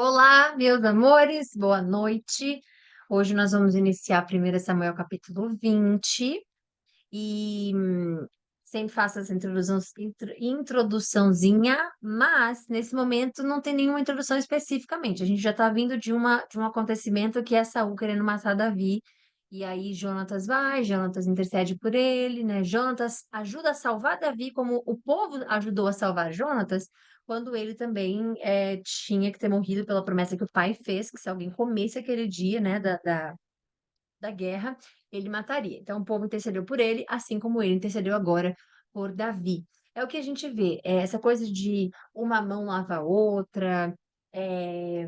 Olá, meus amores, boa noite. Hoje nós vamos iniciar 1 Samuel capítulo 20 e sempre faço essa introduçãozinha, mas nesse momento não tem nenhuma introdução especificamente. A gente já está vindo de um acontecimento que é Saul querendo matar Davi, e aí Jonatas intercede por ele, né? Jonatas ajuda a salvar Davi, como o povo ajudou a salvar Jonatas, quando ele também tinha que ter morrido pela promessa que o pai fez, que se alguém comesse aquele dia, né, da guerra, ele mataria. Então, o povo intercedeu por ele, assim como ele intercedeu agora por Davi. É o que a gente vê, essa coisa de uma mão lava a outra,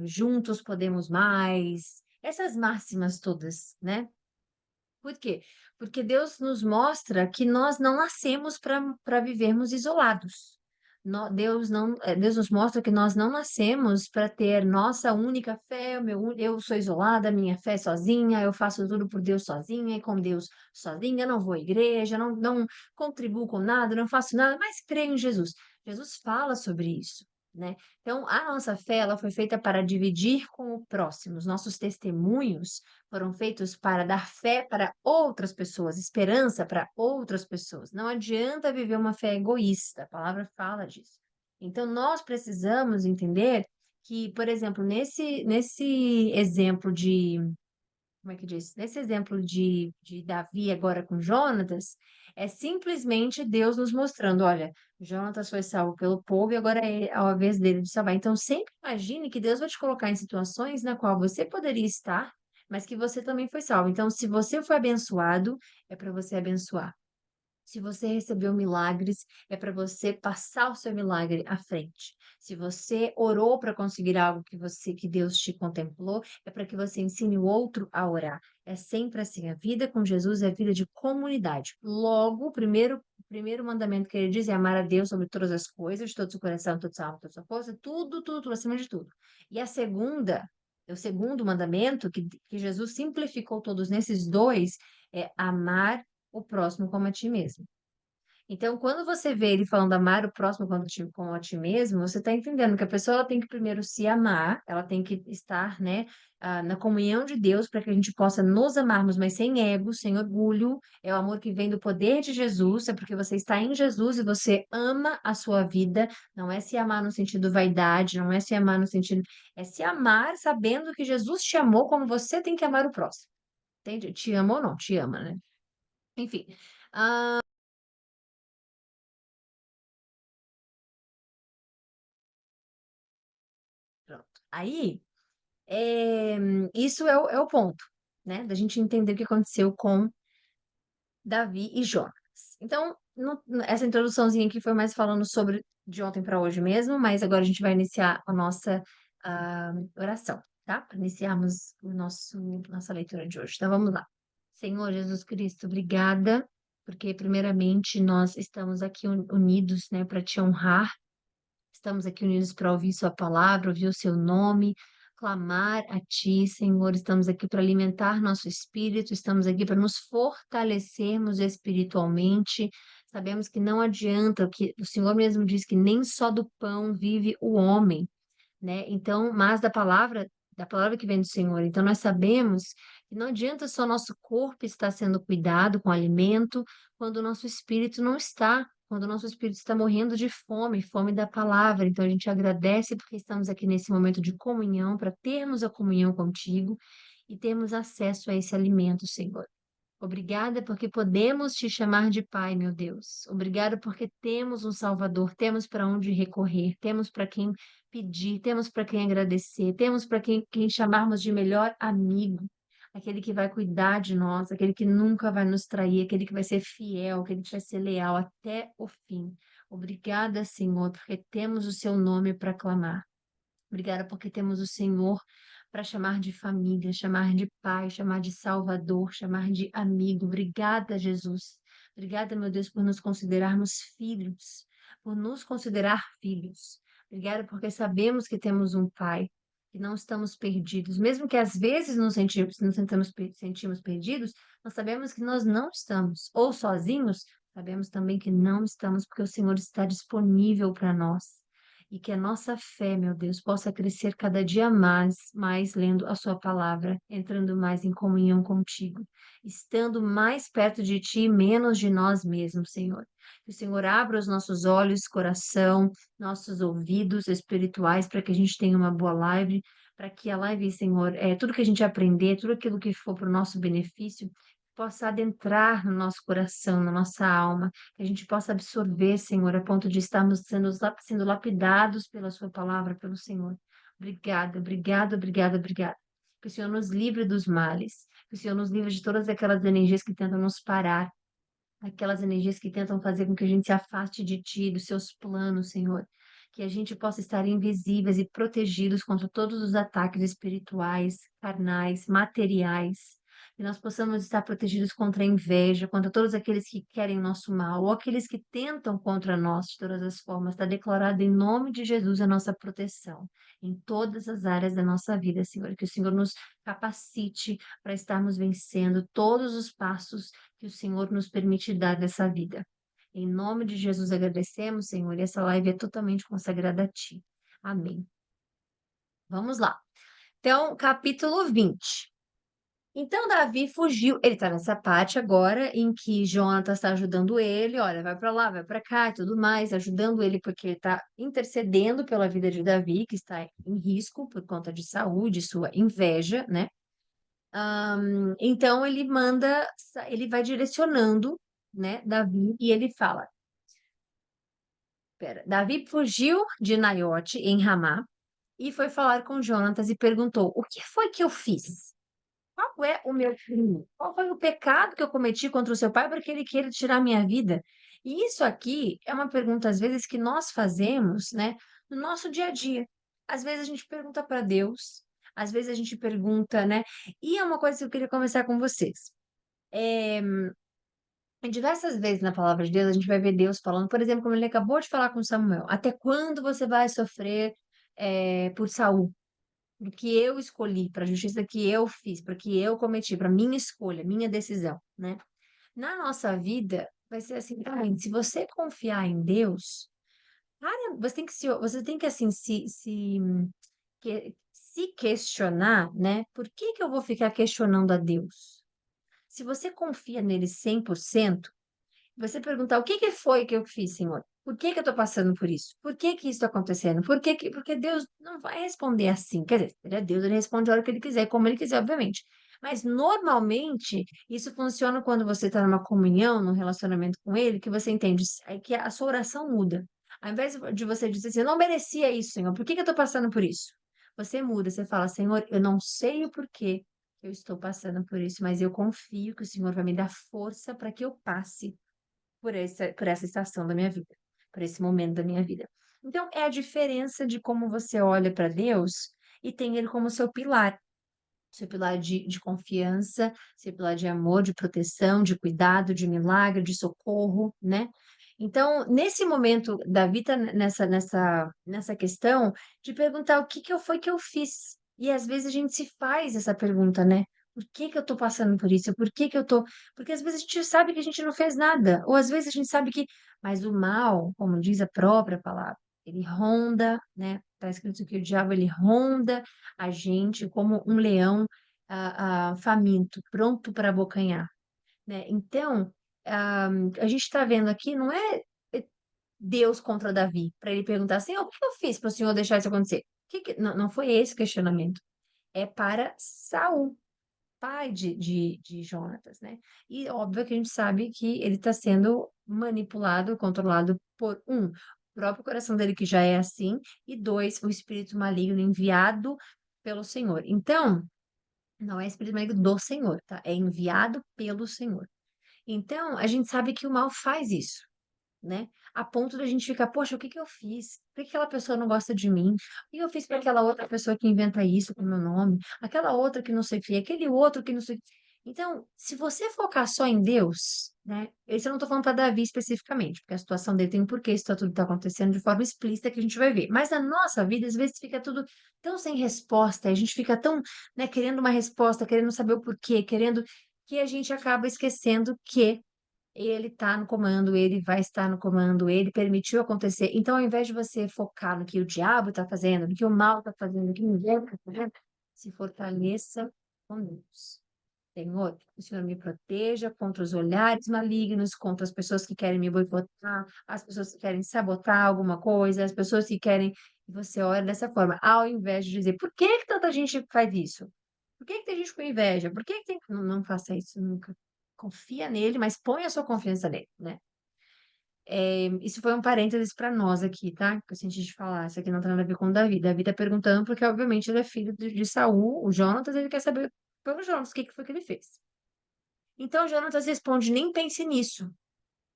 juntos podemos mais, essas máximas todas, né? Por quê? Porque Deus nos mostra que nós não nascemos para vivermos isolados. Deus nos mostra que nós não nascemos para ter nossa única fé, eu sou isolada, minha fé é sozinha, eu faço tudo por Deus sozinha e com Deus sozinha, não vou à igreja, não contribuo com nada, não faço nada, mas creio em Jesus. Jesus fala sobre isso, né? Então, a nossa fé, ela foi feita para dividir com o próximo. Os nossos testemunhos foram feitos para dar fé para outras pessoas, esperança para outras pessoas. Não adianta viver uma fé egoísta, a palavra fala disso. Então, nós precisamos entender que, por exemplo, nesse exemplo de, como é que diz? Nesse exemplo de Davi agora com Jonatas, é simplesmente Deus nos mostrando, olha, Jonatas foi salvo pelo povo e agora é a vez dele de salvar. Então, sempre imagine que Deus vai te colocar em situações na qual você poderia estar, mas que você também foi salvo. Então, se você foi abençoado, é para você abençoar. Se você recebeu milagres, é para você passar o seu milagre à frente. Se você orou para conseguir algo que Deus te contemplou, é para que você ensine o outro a orar. É sempre assim, a vida com Jesus é vida de comunidade. Logo, o primeiro mandamento que ele diz é amar a Deus sobre todas as coisas, de todo o seu coração, toda a sua alma, toda a sua força, tudo, acima de tudo. E o segundo mandamento, que Jesus simplificou todos nesses dois, é amar o próximo como a ti mesmo. Então, quando você vê ele falando amar o próximo como a ti mesmo, você está entendendo que a pessoa ela tem que primeiro se amar, ela tem que estar, né, na comunhão de Deus para que a gente possa nos amarmos, mas sem ego, sem orgulho. É o amor que vem do poder de Jesus, é porque você está em Jesus e você ama a sua vida. Não é se amar no sentido vaidade, não é se amar no sentido. É se amar sabendo que Jesus te amou como você tem que amar o próximo. Entende? Te ama ou não? Te ama, né? Enfim. Pronto. Aí, é, isso é o ponto, né? Da gente entender o que aconteceu com Davi e Jonas. Então, essa introduçãozinha aqui foi mais falando sobre de ontem para hoje mesmo, mas agora a gente vai iniciar a nossa oração, tá? Para iniciarmos nossa leitura de hoje. Então, vamos lá. Senhor Jesus Cristo, obrigada, porque primeiramente nós estamos aqui unidos, né, para te honrar. Estamos aqui unidos para ouvir Sua palavra, ouvir o Seu nome, clamar a Ti, Senhor. Estamos aqui para alimentar nosso espírito, estamos aqui para nos fortalecermos espiritualmente. Sabemos que não adianta, que o Senhor mesmo diz que nem só do pão vive o homem, né? Então, mas da palavra que vem do Senhor. Então, nós sabemos que não adianta só nosso corpo estar sendo cuidado com alimento, quando o nosso espírito não está, quando o nosso espírito está morrendo de fome, fome da palavra. Então, a gente agradece porque estamos aqui nesse momento de comunhão, para termos a comunhão contigo e termos acesso a esse alimento, Senhor. Obrigada porque podemos te chamar de Pai, meu Deus. Obrigada porque temos um Salvador, temos para onde recorrer, temos para quem pedir, temos para quem agradecer, temos para quem chamarmos de melhor amigo, aquele que vai cuidar de nós, aquele que nunca vai nos trair, aquele que vai ser fiel, aquele que vai ser leal até o fim. Obrigada, Senhor, porque temos o seu nome para clamar. Obrigada porque temos o Senhor para chamar de família, chamar de pai, chamar de salvador, chamar de amigo. Obrigada, Jesus. Obrigada, meu Deus, por nos considerarmos filhos, por nos considerar filhos. Obrigada porque sabemos que temos um pai, que não estamos perdidos. Mesmo que às vezes nos sentimos perdidos, nós sabemos que nós não estamos, ou sozinhos, sabemos também que não estamos, porque o Senhor está disponível para nós. e que a nossa fé, meu Deus, possa crescer cada dia mais lendo a sua palavra, entrando mais em comunhão contigo, estando mais perto de ti e menos de nós mesmos, Senhor. Que o Senhor abra os nossos olhos, coração, nossos ouvidos espirituais para que a gente tenha uma boa live, para que a live, Senhor, tudo que a gente aprender, tudo aquilo que for para o nosso benefício, possa adentrar no nosso coração, na nossa alma, que a gente possa absorver, Senhor, a ponto de estarmos sendo lapidados pela Sua palavra, pelo Senhor. Obrigada, obrigada, obrigada, obrigada. Que o Senhor nos livre dos males, que o Senhor nos livre de todas aquelas energias que tentam nos parar, aquelas energias que tentam fazer com que a gente se afaste de Ti, dos Seus planos, Senhor. Que a gente possa estar invisíveis e protegidos contra todos os ataques espirituais, carnais, materiais. Que nós possamos estar protegidos contra a inveja, contra todos aqueles que querem nosso mal, ou aqueles que tentam contra nós de todas as formas. Está declarado em nome de Jesus a nossa proteção em todas as áreas da nossa vida, Senhor. Que o Senhor nos capacite para estarmos vencendo todos os passos que o Senhor nos permite dar nessa vida. Em nome de Jesus agradecemos, Senhor, e essa live é totalmente consagrada a Ti. Amém. Vamos lá. Então, capítulo 20. Então, Davi fugiu. Ele está nessa parte agora em que Jonatas está ajudando ele. Olha, vai para lá, vai para cá e tudo mais, ajudando ele porque ele está intercedendo pela vida de Davi, que está em risco por conta de saúde, sua inveja, né? Então ele vai direcionando, né, Davi, e ele fala: Pera, Davi fugiu de Naiote em Ramá e foi falar com Jonatas e perguntou: O que foi que eu fiz? Qual é o meu crime? Qual foi o pecado que eu cometi contra o seu pai para que ele queira tirar minha vida? E isso aqui é uma pergunta, às vezes, que nós fazemos, né, no nosso dia a dia. Às vezes a gente pergunta para Deus, às vezes a gente pergunta, né? E é uma coisa que eu queria conversar com vocês. É, diversas vezes na palavra de Deus, a gente vai ver Deus falando, por exemplo, como ele acabou de falar com Samuel: Até quando você vai sofrer por Saul? Porque eu escolhi, para a justiça que eu fiz, para que eu cometi, para minha escolha, minha decisão, né? Na nossa vida, vai ser assim também. Se você confiar em Deus, cara, você tem que assim se questionar, né? Por que que eu vou ficar questionando a Deus? Se você confia nele 100%, você perguntar: "O que que foi que eu fiz, Senhor? Por que que eu estou passando por isso? Por que que isso está acontecendo? Por que que" porque Deus não vai responder assim, quer dizer, ele é Deus, ele responde a hora que ele quiser, como ele quiser, obviamente. Mas normalmente isso funciona quando você está numa comunhão, num relacionamento com ele, que você entende que a sua oração muda. Ao invés de você dizer assim: "Eu não merecia isso, Senhor, por que que eu estou passando por isso?" Você muda, você fala: "Senhor, eu não sei o porquê eu estou passando por isso, mas eu confio que o Senhor vai me dar força para que eu passe por essa estação da minha vida, por esse momento da minha vida." Então, é a diferença de como você olha para Deus e tem Ele como seu pilar de confiança, seu pilar de amor, de proteção, de cuidado, de milagre, de socorro, né? Então, nesse momento, Davi está nessa questão de perguntar: o que foi que eu fiz? E às vezes a gente se faz essa pergunta, né? Por que que eu tô passando por isso? Por que que eu tô. Porque às vezes a gente sabe que a gente não fez nada, ou às vezes a gente sabe que. Mas o mal, como diz a própria palavra, ele ronda, né? Está escrito que o diabo ele ronda a gente como um leão faminto, pronto para abocanhar, né? Então, a gente está vendo aqui, não é Deus contra Davi, para ele perguntar assim: "O que eu fiz para o senhor deixar isso acontecer?" Não, não foi esse o questionamento. É para Saul, pai de Jonatas, né? E óbvio que a gente sabe que ele está sendo manipulado, controlado por o próprio coração dele, que já é assim, e dois, o espírito maligno enviado pelo Senhor. Então, não é espírito maligno do Senhor, tá? É enviado pelo Senhor. Então, a gente sabe que o mal faz isso, né? A ponto da gente ficar: "Poxa, o que que eu fiz? Por que aquela pessoa não gosta de mim? O que eu fiz para aquela outra pessoa que inventa isso com o meu nome? Aquela outra que não sei o quê, aquele outro que não sei". Então, se você focar só em Deus, né? Esse eu não estou falando para Davi especificamente, porque a situação dele tem um porquê, isso tudo está acontecendo de forma explícita que a gente vai ver. Mas na nossa vida, às vezes, fica tudo tão sem resposta, a gente fica tão, né, querendo uma resposta, querendo saber o porquê, querendo que a gente acaba esquecendo que Ele tá no comando, ele vai estar no comando, ele permitiu acontecer. Então, ao invés de você focar no que o diabo está fazendo, no que o mal está fazendo, no que ninguém está fazendo, se fortaleça com Deus. Senhor, o Senhor me proteja contra os olhares malignos, contra as pessoas que querem me boicotar, as pessoas que querem sabotar alguma coisa, as pessoas que querem. E você ora dessa forma, ao invés de dizer, por que que tanta gente faz isso? Por que que tem gente com inveja? Por que que tem. Não, não faça isso nunca. Confia nele, mas põe a sua confiança nele, né? Isso foi um parênteses para nós aqui, tá? Que eu senti de falar. Isso aqui não tem nada a ver com o Davi. Davi tá perguntando porque, obviamente, ele é filho de Saul, o Jonatas, ele quer saber pelo Jonatas o que que foi que ele fez. Então Jonatas responde: nem pense nisso.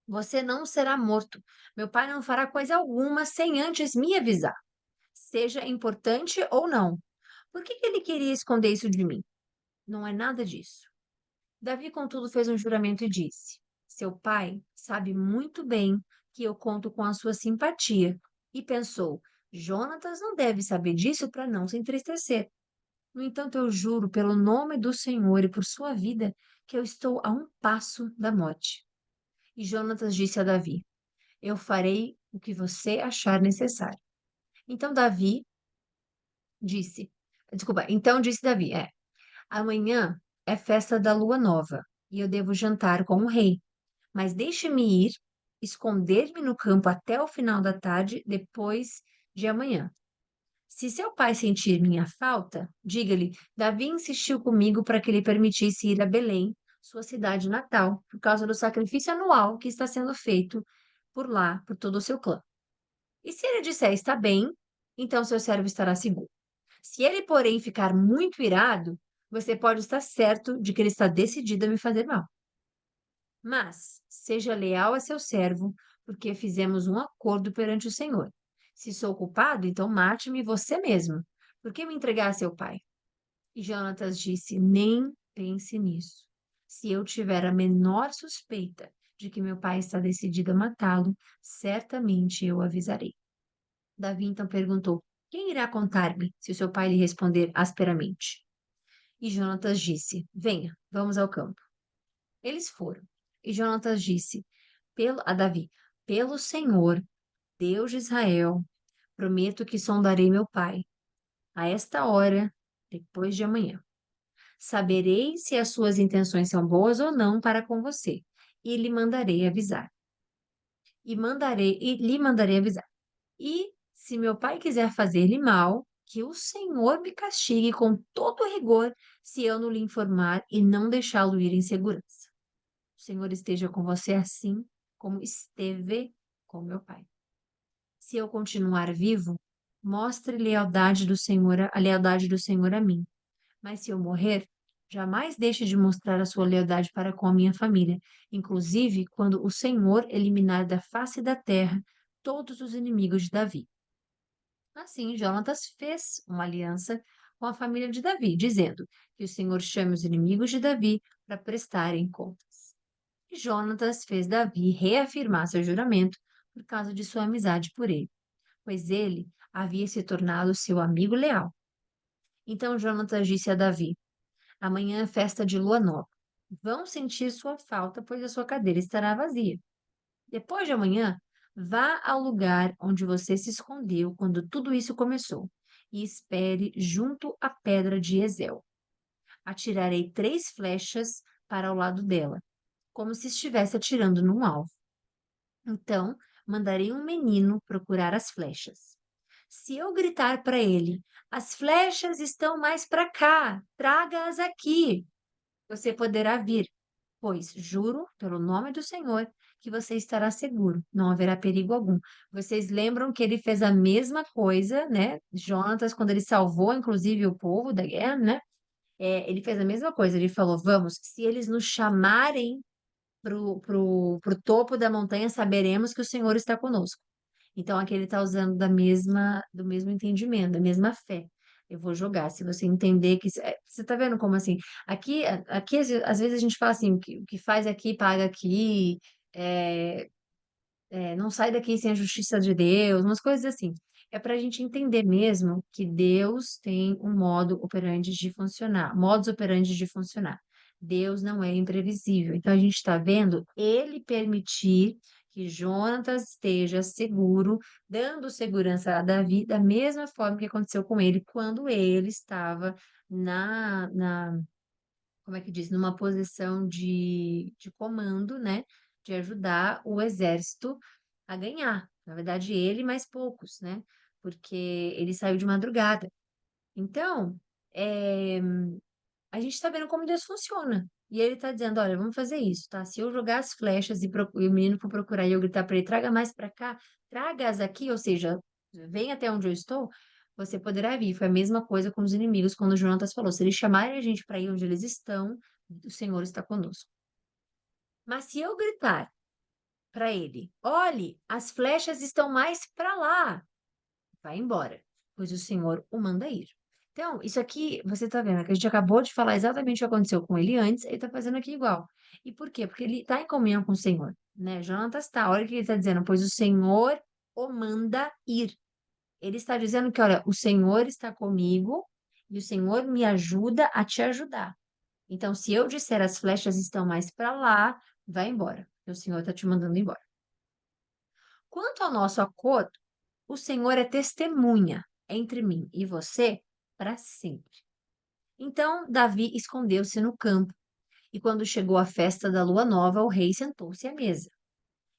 Você não será morto. Meu pai não fará coisa alguma sem antes me avisar, seja importante ou não. Por que que ele queria esconder isso de mim? Não é nada disso. Davi, contudo, fez um juramento e disse: seu pai sabe muito bem que eu conto com a sua simpatia. E pensou: Jonatas não deve saber disso para não se entristecer. No entanto, eu juro pelo nome do Senhor e por sua vida que eu estou a um passo da morte. E Jonatas disse a Davi: eu farei o que você achar necessário. Então Davi disse, desculpa, então disse Davi, amanhã é festa da lua nova e eu devo jantar com o rei, mas deixe-me ir, esconder-me no campo até o final da tarde, depois de amanhã. Se seu pai sentir minha falta, diga-lhe, Davi insistiu comigo para que lhe permitisse ir a Belém, sua cidade natal, por causa do sacrifício anual que está sendo feito por lá, por todo o seu clã. E se ele disser está bem, então seu servo estará seguro. Se ele, porém, ficar muito irado, você pode estar certo de que ele está decidido a me fazer mal. Mas seja leal a seu servo, porque fizemos um acordo perante o Senhor. Se sou culpado, então mate-me você mesmo. Por que me entregar a seu pai? E Jonatas disse: nem pense nisso. Se eu tiver a menor suspeita de que meu pai está decidido a matá-lo, certamente eu avisarei. Davi então perguntou: quem irá contar-me se o seu pai lhe responder asperamente? E Jonatas disse: venha, vamos ao campo. Eles foram. E Jonatas disse a Davi: pelo Senhor, Deus de Israel, prometo que sondarei meu pai. A esta hora, depois de amanhã, saberei se as suas intenções são boas ou não para com você, e lhe mandarei avisar. E lhe mandarei avisar. E se meu pai quiser fazer-lhe mal, que o Senhor me castigue com todo rigor se eu não lhe informar e não deixá-lo ir em segurança. O Senhor esteja com você assim como esteve com meu pai. Se eu continuar vivo, mostre a lealdade do Senhor a mim. Mas se eu morrer, jamais deixe de mostrar a sua lealdade para com a minha família, inclusive quando o Senhor eliminar da face da terra todos os inimigos de Davi. Assim, Jonatas fez uma aliança com a família de Davi, dizendo que o Senhor chame os inimigos de Davi para prestarem contas. E Jonatas fez Davi reafirmar seu juramento por causa de sua amizade por ele, pois ele havia se tornado seu amigo leal. Então Jonatas disse a Davi: amanhã é festa de lua nova. Vão sentir sua falta, pois a sua cadeira estará vazia. Depois de amanhã, vá ao lugar onde você se escondeu quando tudo isso começou e espere junto à pedra de Ezel. Atirarei 3 flechas para o lado dela, como se estivesse atirando num alvo. Então, mandarei um menino procurar as flechas. Se eu gritar para ele, as flechas estão mais para cá, traga-as aqui, você poderá vir, pois juro pelo nome do Senhor que você estará seguro, não haverá perigo algum. Vocês lembram que ele fez a mesma coisa, né? Jonatas, quando ele salvou, inclusive, o povo da guerra, né? Ele fez a mesma coisa. Ele falou: vamos, se eles nos chamarem pro topo da montanha, saberemos que o Senhor está conosco. Então, aqui ele está usando do mesmo entendimento, da mesma fé. Eu vou jogar. Se você entender que. Você está vendo como assim? Aqui às vezes a gente fala assim: o que faz aqui, paga aqui, é, não sai daqui sem a justiça de Deus, umas coisas assim. É para a gente entender mesmo que Deus tem um modus operandi de funcionar. Deus não é imprevisível. Então a gente está vendo ele permitir que Jonatas esteja seguro, dando segurança a Davi, da mesma forma que aconteceu com ele quando ele estava na como é que diz, numa posição de comando, né? De ajudar o exército a ganhar. Na verdade, ele e mais poucos, né? Porque ele saiu de madrugada. Então, a gente está vendo como Deus funciona. E ele está dizendo: olha, vamos fazer isso, tá? Se eu jogar as flechas e o menino for procurar e eu gritar para ele: traga mais para cá, traga-as aqui, ou seja, vem até onde eu estou, você poderá vir. Foi a mesma coisa com os inimigos, quando Jonatas falou: se eles chamarem a gente para ir onde eles estão, o Senhor está conosco. Mas se eu gritar para ele: olhe, as flechas estão mais para lá, vai embora, pois o Senhor o manda ir. Então, isso aqui, você tá vendo que a gente acabou de falar exatamente o que aconteceu com ele antes, ele tá fazendo aqui igual. E por quê? Porque ele tá em comunhão com o Senhor, né? Jonatas tá, olha o que ele tá dizendo, pois o Senhor o manda ir. Ele está dizendo que, olha, o Senhor está comigo e o Senhor me ajuda a te ajudar. Então, se eu disser as flechas estão mais para lá, vai embora. O Senhor está te mandando embora. Quanto ao nosso acordo, o Senhor é testemunha entre mim e você para sempre. Então Davi escondeu-se no campo, e quando chegou a festa da lua nova, o rei sentou-se à mesa.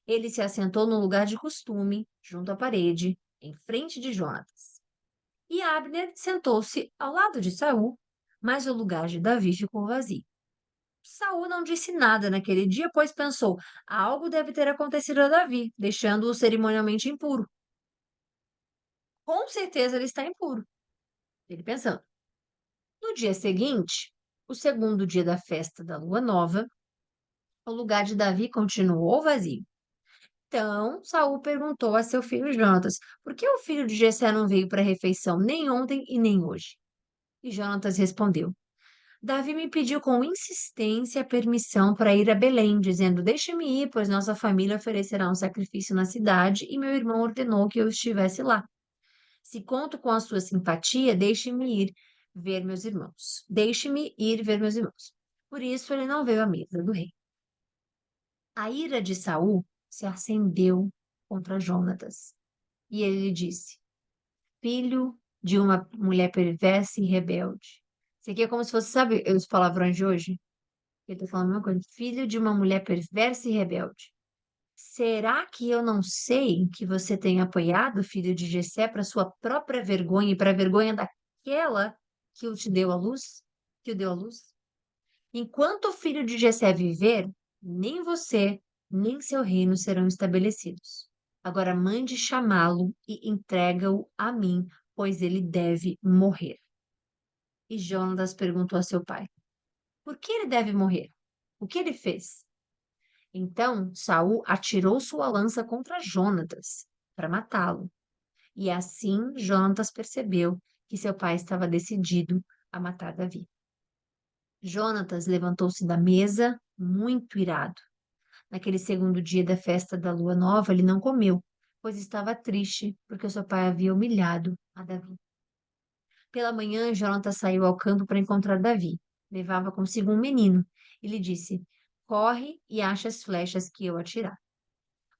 Ele se assentou no lugar de costume, junto à parede, em frente de Jonatas. E Abner sentou-se ao lado de Saul, mas o lugar de Davi ficou vazio. Saul não disse nada naquele dia, pois pensou: algo deve ter acontecido a Davi, deixando-o cerimonialmente impuro. Com certeza ele está impuro, ele pensando. No dia seguinte, o segundo dia da festa da lua nova, o lugar de Davi continuou vazio. Então, Saul perguntou a seu filho Jonatas: por que o filho de Jessé não veio para a refeição nem ontem e nem hoje? E Jonatas respondeu: Davi me pediu com insistência permissão para ir a Belém, dizendo: deixe-me ir, pois nossa família oferecerá um sacrifício na cidade e meu irmão ordenou que eu estivesse lá. Se conto com a sua simpatia, deixe-me ir ver meus irmãos. Deixe-me ir ver meus irmãos. Por isso ele não veio à mesa do rei. A ira de Saul se acendeu contra Jonatas, e ele lhe disse: filho de uma mulher perversa e rebelde. Isso aqui é como se fosse, sabe, os palavrões de hoje? Ele está falando a mesma coisa. Filho de uma mulher perversa e rebelde. Será que eu não sei que você tem apoiado o filho de Jessé para sua própria vergonha e para a vergonha daquela que o te deu à luz? Que o deu à luz? Enquanto o filho de Jessé viver, nem você, nem seu reino serão estabelecidos. Agora mande chamá-lo e entrega-o a mim, pois ele deve morrer. E Jonatas perguntou a seu pai: por que ele deve morrer? O que ele fez? Então Saul atirou sua lança contra Jonatas para matá-lo. E assim Jonatas percebeu que seu pai estava decidido a matar Davi. Jonatas levantou-se da mesa muito irado. Naquele segundo dia da festa da lua nova, ele não comeu, pois estava triste porque o seu pai havia humilhado a Davi. Pela manhã, Jonatas saiu ao campo para encontrar Davi. Levava consigo um menino e lhe disse: corre e acha as flechas que eu atirar.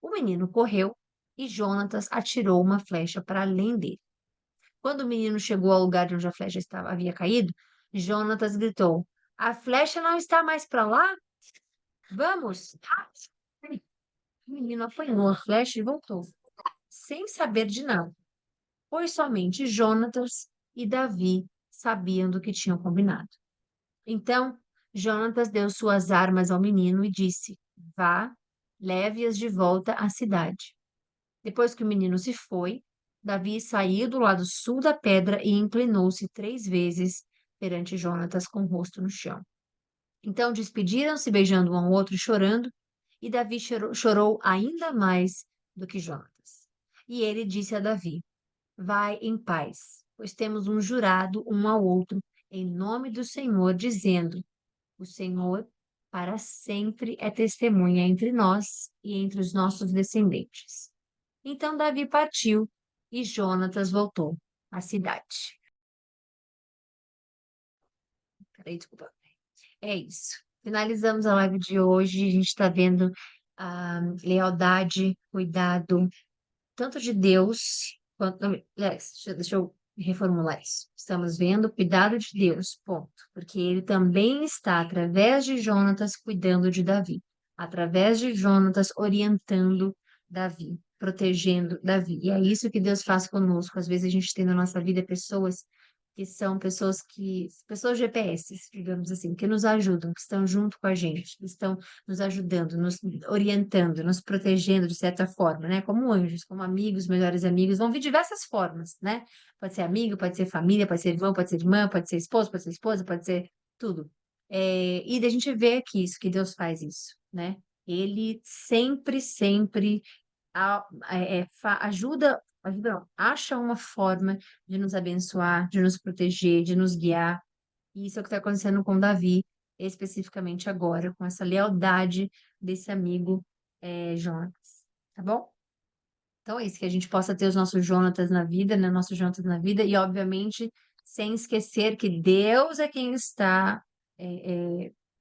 O menino correu e Jonatas atirou uma flecha para além dele. Quando o menino chegou ao lugar de onde a flecha havia caído, Jonatas gritou: a flecha não está mais para lá? Vamos! O menino apanhou a flecha e voltou, sem saber de nada, pois somente Jonatas e Davi sabiam do que tinham combinado. Então, Jonatas deu suas armas ao menino e disse: vá, leve-as de volta à cidade. Depois que o menino se foi, Davi saiu do lado sul da pedra e inclinou-se 3 vezes perante Jonatas com o rosto no chão. Então despediram-se, beijando um ao outro e chorando, e Davi chorou ainda mais do que Jonatas. E ele disse a Davi: vai em paz, pois temos um jurado um ao outro, em nome do Senhor, dizendo: o Senhor para sempre é testemunha entre nós e entre os nossos descendentes. Então Davi partiu e Jonatas voltou à cidade. Peraí, desculpa. É isso. Finalizamos a live de hoje. A gente está vendo a lealdade, cuidado, tanto de Deus quanto. Não, aliás, deixa eu reformular isso. Estamos vendo o cuidado de Deus, ponto. Porque ele também está, através de Jonatas, cuidando de Davi, através de Jonatas, orientando Davi, protegendo Davi. E é isso que Deus faz conosco. Às vezes a gente tem na nossa vida pessoas que são pessoas GPS, digamos assim, que nos ajudam, que estão junto com a gente, que estão nos ajudando, nos orientando, nos protegendo de certa forma, né? Como anjos, como amigos, melhores amigos, vão vir diversas formas, né? Pode ser amigo, pode ser família, pode ser irmão, pode ser irmã, pode ser esposo, pode ser esposa, pode ser tudo. E da gente vê aqui isso, que Deus faz isso, né? Ele sempre, sempre ajuda, não, acha uma forma de nos abençoar, de nos proteger, de nos guiar. E isso é o que está acontecendo com Davi, especificamente agora, com essa lealdade desse amigo, Jonatas. Tá bom? Então é isso, que a gente possa ter os nossos Jonatas na vida, né? Nossos Jonatas na vida, e obviamente sem esquecer que Deus é quem está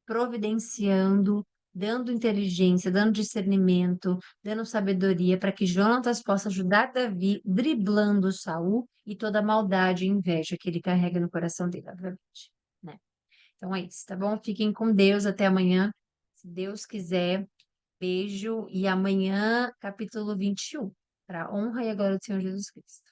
providenciando, dando inteligência, dando discernimento, dando sabedoria para que Jonatas possa ajudar Davi, driblando Saul e toda a maldade e inveja que ele carrega no coração dele, obviamente, né? Então é isso, tá bom? Fiquem com Deus até amanhã, se Deus quiser. Beijo e amanhã, capítulo 21, para a honra e a glória do Senhor Jesus Cristo.